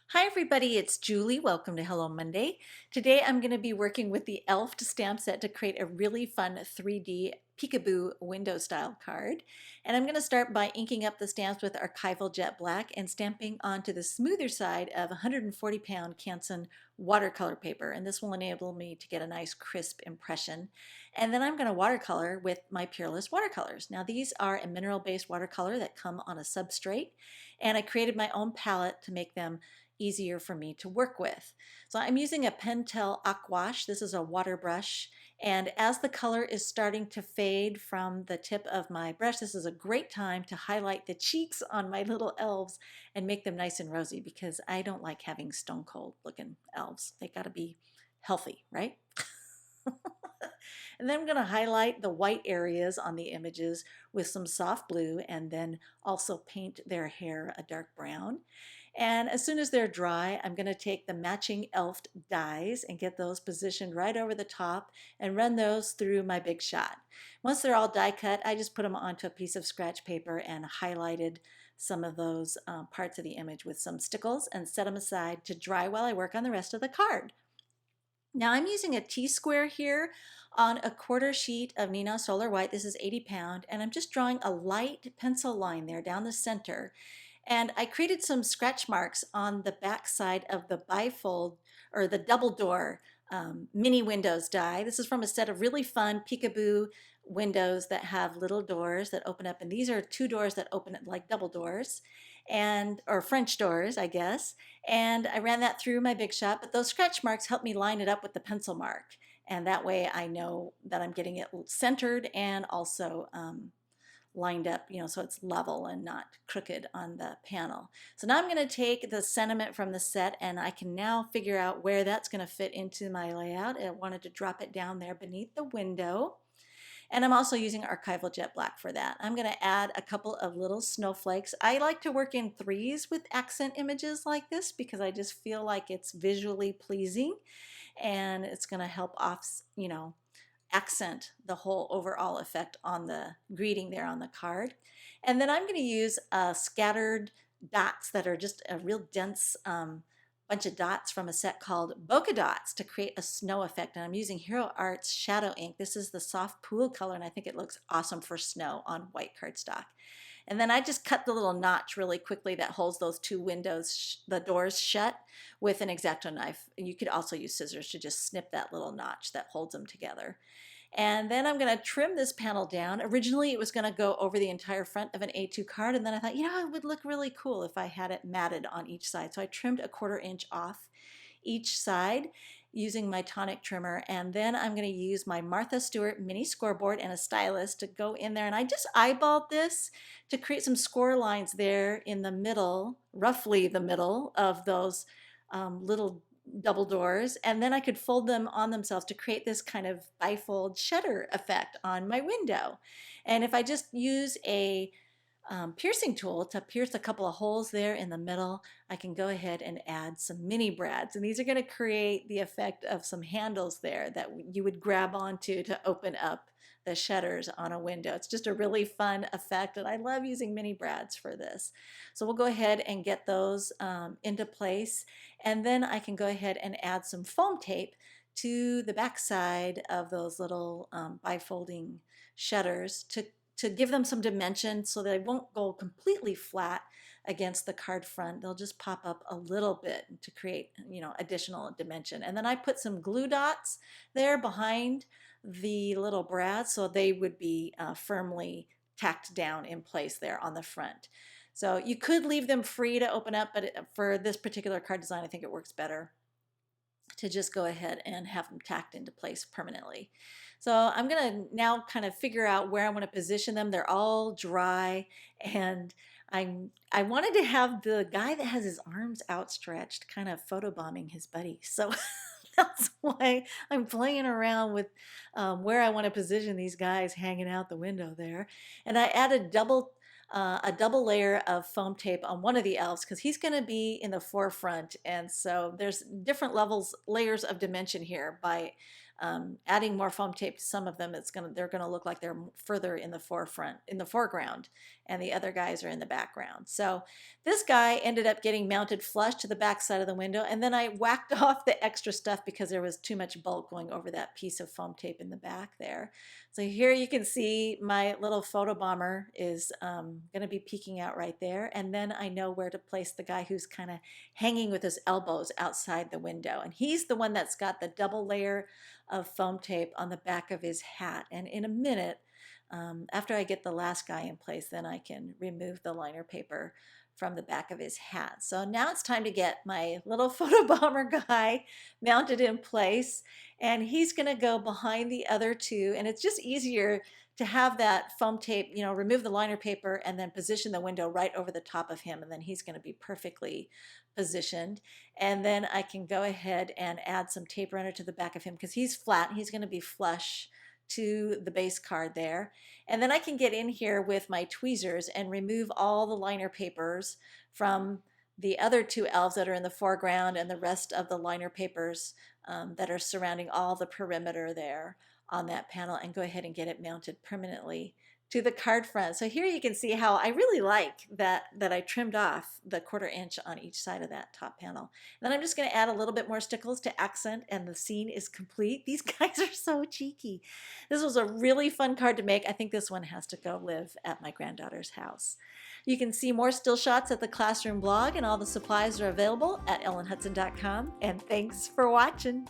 Hi everybody, it's Julie. Welcome to Hello Monday. Today I'm going to be working with the Elf stamp set to create a really fun 3D peekaboo window style card. And I'm going to start by inking up the stamps with archival jet black and stamping onto the smoother side of 140-pound Canson watercolor paper. And this will enable me to get a nice crisp impression. And then I'm going to watercolor with my Peerless watercolors. Now these are a mineral-based watercolor that come on a substrate. And I created my own palette to make them easier for me to work with. So I'm using a Pentel Aquash. This is a water brush. And as the color is starting to fade from the tip of my brush, this is a great time to highlight the cheeks on my little elves and make them nice and rosy because I don't like having stone cold looking elves. They gotta be healthy, right? And then I'm going to highlight the white areas on the images with some soft blue and then also paint their hair a dark brown. And as soon as they're dry, I'm going to take the matching elf dies and get those positioned right over the top and run those through my big shot. Once they're all die cut, I just put them onto a piece of scratch paper and highlighted some of those parts of the image with some stickles and set them aside to dry while I work on the rest of the card. Now I'm using a T-square here on a quarter sheet of Neenah Solar White. This is 80 pound, and I'm just drawing a light pencil line there down the center. And I created some scratch marks on the back side of the bifold or the double door mini windows die. This is from a set of really fun peekaboo windows that have little doors that open up, and these are two doors that open like double doors and or French doors, I guess. And I ran that through my big shot, but those scratch marks help me line it up with the pencil mark. And that way I know that I'm getting it centered and also lined up, so it's level and not crooked on the panel. So now I'm going to take the sentiment from the set and I can now figure out where that's going to fit into my layout. I wanted to drop it down there beneath the window. And I'm also using archival jet black for that. I'm going to add a couple of little snowflakes. I like to work in threes with accent images like this because I just feel like it's visually pleasing and it's going to help off, accent the whole overall effect on the greeting there on the card. And then I'm going to use scattered dots that are just a real dense bunch of dots from a set called Bokeh Dots to create a snow effect. And I'm using Hero Arts Shadow Ink. This is the soft pool color, and I think it looks awesome for snow on white cardstock. And then I just cut the little notch really quickly that holds those two windows, the doors shut with an X-Acto knife. You could also use scissors to just snip that little notch that holds them together. And then I'm going to trim this panel down. Originally, it was going to go over the entire front of an A2 card, and then I thought, it would look really cool if I had it matted on each side. So I trimmed a 1/4 inch off each side using my tonic trimmer, and then I'm going to use my Martha Stewart mini scoreboard and a stylus to go in there, and I just eyeballed this to create some score lines there in the middle, roughly the middle of those little double doors, and then I could fold them on themselves to create this kind of bifold shutter effect on my window. And if I just use a piercing tool to pierce a couple of holes there in the middle, I can go ahead and add some mini brads. And these are going to create the effect of some handles there that you would grab onto to open up the shutters on a window. It's just a really fun effect, and I love using mini brads for this. So we'll go ahead and get those into place, and then I can go ahead and add some foam tape to the back side of those little bifolding shutters to give them some dimension so they won't go completely flat against the card front. They'll just pop up a little bit to create, additional dimension. And then I put some glue dots there behind the little brads so they would be firmly tacked down in place there on the front. So you could leave them free to open up, but for this particular card design, I think it works better to just go ahead and have them tacked into place permanently. So I'm going to now kind of figure out where I want to position them. They're all dry, and I wanted to have the guy that has his arms outstretched kind of photobombing his buddy. So that's why I'm playing around with where I want to position these guys hanging out the window there. And I added a double layer of foam tape on one of the elves because he's going to be in the forefront, and so there's different layers of dimension here. By adding more foam tape to some of them, they're going to look like they're further in the foreground, and the other guys are in the background. So this guy ended up getting mounted flush to the back side of the window, and then I whacked off the extra stuff because there was too much bulk going over that piece of foam tape in the back there. So here you can see my little photo bomber is going to be peeking out right there, and then I know where to place the guy who's kind of hanging with his elbows outside the window, and he's the one that's got the double layer of foam tape on the back of his hat. And in a minute, after I get the last guy in place, then I can remove the liner paper from the back of his hat. So now it's time to get my little photo bomber guy mounted in place, and he's going to go behind the other two, and it's just easier to have that foam tape, remove the liner paper and then position the window right over the top of him, and then he's going to be perfectly positioned. And then I can go ahead and add some tape runner to the back of him because he's flat. He's going to be flush to the base card there. And then I can get in here with my tweezers and remove all the liner papers from the other two elves that are in the foreground and the rest of the liner papers that are surrounding all the perimeter there on that panel, and go ahead and get it mounted permanently to the card front. So here you can see how I really like that I trimmed off the 1/4 inch on each side of that top panel. And then I'm just going to add a little bit more stickles to accent, and the scene is complete. These guys are so cheeky. This was a really fun card to make. I think this one has to go live at my granddaughter's house. You can see more still shots at the Classroom blog, and all the supplies are available at ellenhutson.com. And thanks for watching.